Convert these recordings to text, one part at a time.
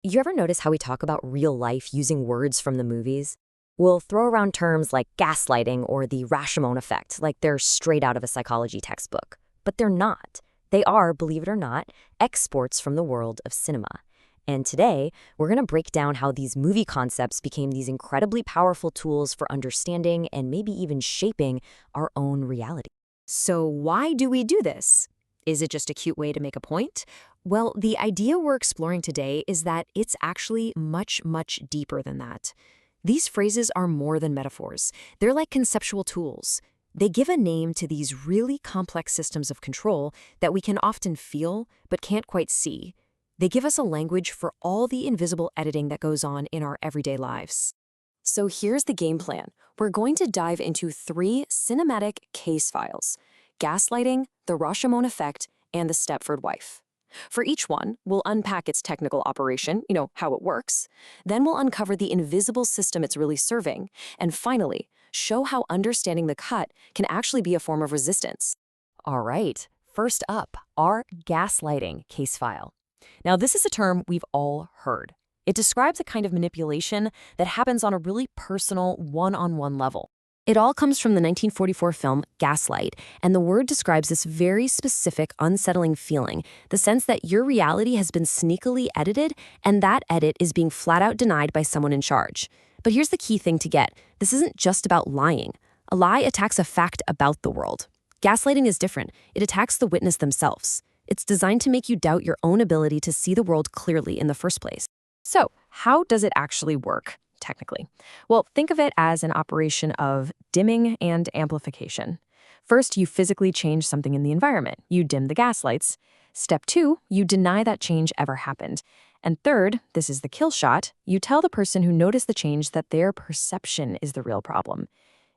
You ever notice how we talk about real life using words from the movies? We'll throw around terms like gaslighting or the Rashomon effect like they're straight out of a psychology textbook. But they're not. They are, believe it or not, exports from the world of cinema. And today, we're going to break down how these movie concepts became these incredibly powerful tools for understanding and maybe even shaping our own reality. So why do we do this? Is it just a cute way to make a point? Well, the idea we're exploring today is that it's actually much, much deeper than that. These phrases are more than metaphors. They're like conceptual tools. They give a name to these really complex systems of control that we can often feel but can't quite see. They give us a language for all the invisible editing that goes on in our everyday lives. So here's the game plan. We're going to dive into 3 cinematic case files: gaslighting, the Rashomon effect, and the Stepford wife. For each one, we'll unpack its technical operation, how it works. Then we'll uncover the invisible system it's really serving. And finally, show how understanding the cut can actually be a form of resistance. All right, first up, our gaslighting case file. Now, this is a term we've all heard. It describes a kind of manipulation that happens on a really personal, one-on-one level. It all comes from the 1944 film Gaslight, and the word describes this very specific, unsettling feeling, the sense that your reality has been sneakily edited, and that edit is being flat out denied by someone in charge. But here's the key thing to get. This isn't just about lying. A lie attacks a fact about the world. Gaslighting is different. It attacks the witness themselves. It's designed to make you doubt your own ability to see the world clearly in the first place. So, how does it actually work, technically? Well, think of it as an operation of dimming and amplification. First, you physically change something in the environment. You dim the gaslights. Step 2, you deny that change ever happened. And third, this is the kill shot, you tell the person who noticed the change that their perception is the real problem.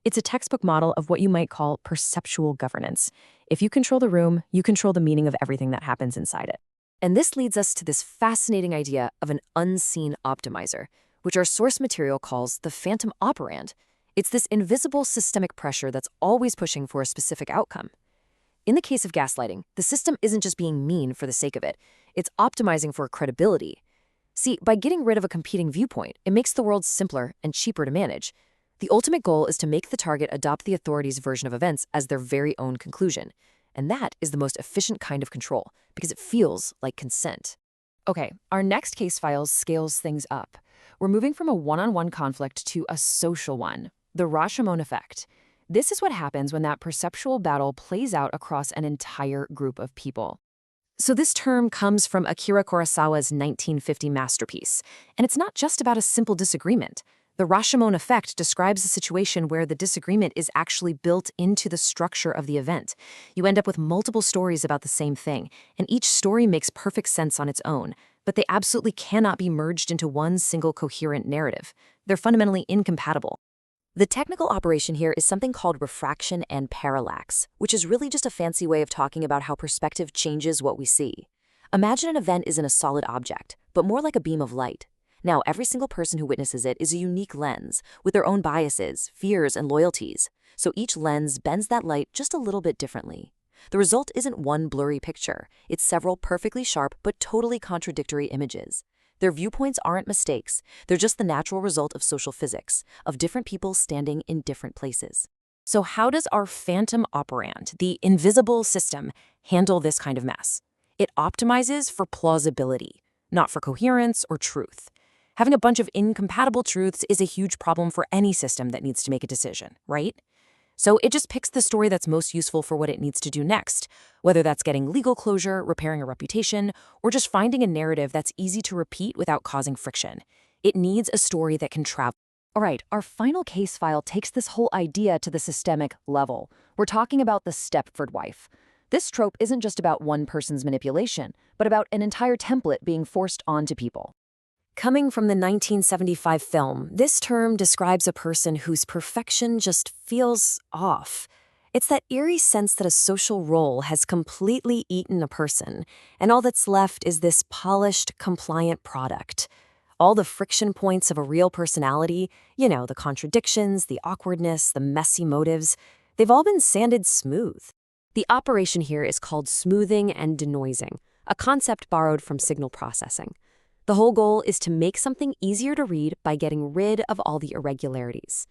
It's a textbook model of what you might call perceptual governance. If you control the room, you control the meaning of everything that happens inside it. And this leads us to this fascinating idea of an unseen optimizer, which our source material calls the phantom operand. It's this invisible systemic pressure that's always pushing for a specific outcome. In the case of gaslighting, the system isn't just being mean for the sake of it. It's optimizing for credibility. See, by getting rid of a competing viewpoint, it makes the world simpler and cheaper to manage. The ultimate goal is to make the target adopt the authority's version of events as their very own conclusion. And that is the most efficient kind of control, because it feels like consent. Okay, our next case file scales things up. We're moving from a one-on-one conflict to a social one, the Rashomon effect. This is what happens when that perceptual battle plays out across an entire group of people. So this term comes from Akira Kurosawa's 1950 masterpiece, and it's not just about a simple disagreement. The Rashomon effect describes a situation where the disagreement is actually built into the structure of the event. You end up with multiple stories about the same thing, and each story makes perfect sense on its own, but they absolutely cannot be merged into one single coherent narrative. They're fundamentally incompatible. The technical operation here is something called refraction and parallax, which is really just a fancy way of talking about how perspective changes what we see. Imagine an event isn't a solid object, but more like a beam of light. Now, every single person who witnesses it is a unique lens, with their own biases, fears, and loyalties. So each lens bends that light just a little bit differently. The result isn't one blurry picture. It's several perfectly sharp but totally contradictory images. Their viewpoints aren't mistakes. They're just the natural result of social physics, of different people standing in different places. So how does our phantom operand, the invisible system, handle this kind of mess? It optimizes for plausibility, not for coherence or truth. Having a bunch of incompatible truths is a huge problem for any system that needs to make a decision, right? So it just picks the story that's most useful for what it needs to do next, whether that's getting legal closure, repairing a reputation, or just finding a narrative that's easy to repeat without causing friction. It needs a story that can travel. All right, our final case file takes this whole idea to the systemic level. We're talking about the Stepford wife. This trope isn't just about one person's manipulation, but about an entire template being forced onto people. Coming from the 1975 film, this term describes a person whose perfection just feels off. It's that eerie sense that a social role has completely eaten a person, and all that's left is this polished, compliant product. All the friction points of a real personality, the contradictions, the awkwardness, the messy motives, they've all been sanded smooth. The operation here is called smoothing and denoising, a concept borrowed from signal processing. The whole goal is to make something easier to read by getting rid of all the irregularities.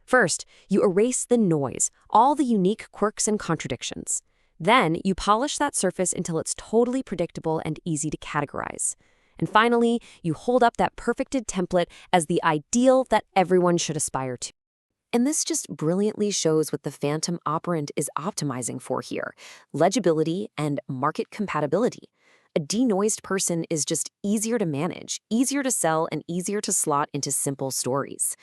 First, you erase the noise, all the unique quirks and contradictions. Then, you polish that surface until it's totally predictable and easy to categorize. And finally, you hold up that perfected template as the ideal that everyone should aspire to. And this just brilliantly shows what the Phantom operand is optimizing for here: legibility and market compatibility. A denoised person is just easier to manage, easier to sell, and easier to slot into simple stories.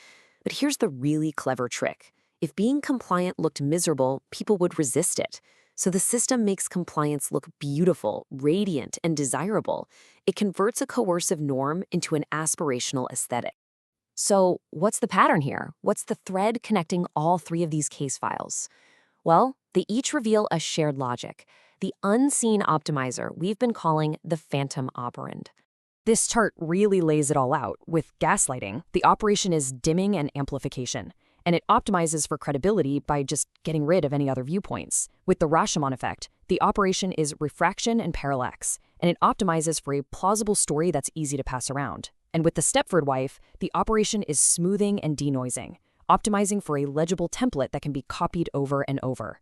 But here's the really clever trick. If being compliant looked miserable, people would resist it. So the system makes compliance look beautiful, radiant, and desirable. It converts a coercive norm into an aspirational aesthetic. So what's the pattern here? What's the thread connecting all three of these case files? Well, they each reveal a shared logic, the unseen optimizer we've been calling the Phantom operand. This chart really lays it all out. With gaslighting, the operation is dimming and amplification, and it optimizes for credibility by just getting rid of any other viewpoints. With the Rashomon effect, the operation is refraction and parallax, and it optimizes for a plausible story that's easy to pass around. And with the Stepford wife, the operation is smoothing and denoising, optimizing for a legible template that can be copied over and over.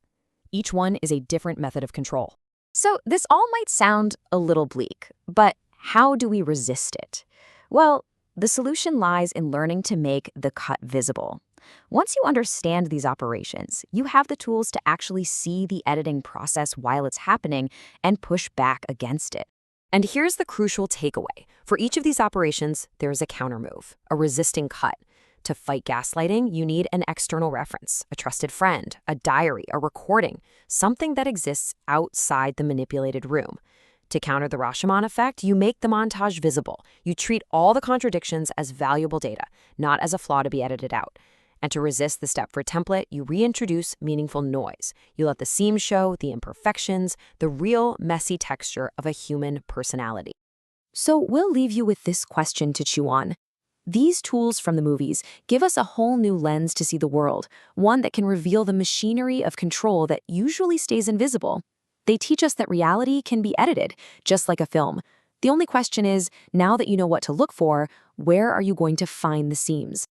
Each one is a different method of control. So this all might sound a little bleak, but how do we resist it? Well, the solution lies in learning to make the cut visible. Once you understand these operations, you have the tools to actually see the editing process while it's happening and push back against it. And here's the crucial takeaway. For each of these operations, there's a countermove, a resisting cut. To fight gaslighting, you need an external reference, a trusted friend, a diary, a recording, something that exists outside the manipulated room. To counter the Rashomon effect, you make the montage visible. You treat all the contradictions as valuable data, not as a flaw to be edited out. And to resist the Stepford template, you reintroduce meaningful noise. You let the seams show, the imperfections, the real messy texture of a human personality. So we'll leave you with this question to chew on. These tools from the movies give us a whole new lens to see the world, one that can reveal the machinery of control that usually stays invisible. They teach us that reality can be edited, just like a film. The only question is, now that you know what to look for, where are you going to find the seams?